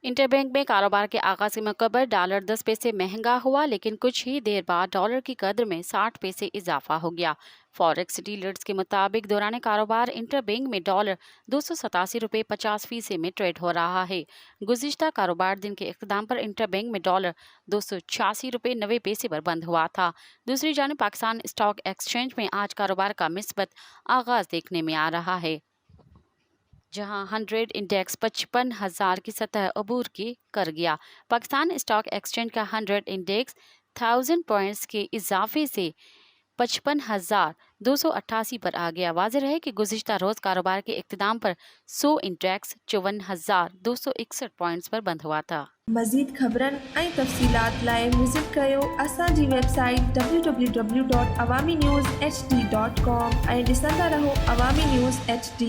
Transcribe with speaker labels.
Speaker 1: Interbank में कारोबार के आगाज के मौके पर डॉलर 10 पैसे महंगा हुआ, लेकिन कुछ ही देर बाद डॉलर की कद्र में 60 पैसे इजाफा हो गया। फॉरेक्स डीलर्स के मुताबिक दौरान कारोबार इंटरबैंक में डॉलर 287 रुपये 50 फीसे में ट्रेड हो रहा है। गुज़िश्ता कारोबार दिन के इख्तिताम पर इंटरबैंक में डॉलर 286 रुपये 90 पैसे पर बंद हुआ था। दूसरी जानिब पाकिस्तान स्टॉक एक्सचेंज में आज कारोबार का मिस्बत आगाज देखने में आ रहा है, जहां 100 इंडेक्स 55,000 की सतह अबूर की कर गया। पाकिस्तान स्टॉक एक्सचेंज का 100 इंडेक्स 1000 पॉइंट्स के इजाफे से 55,288 पर आ गया। वाज़ेह है कि गुज़िश्ता रोज़ कारोबार के इख्तिताम पर 100 इंडेक्स 54,261 पॉइंट्स पर बंद हुआ था।
Speaker 2: मज़ीद ख़बरन ऐं तफ़सीलात लाइ विज़िट कयो असांजी वेबसाइट www.awamiNewsHD.com ऐं ॾिसंदा रहो अवामी न्यूज़ HD।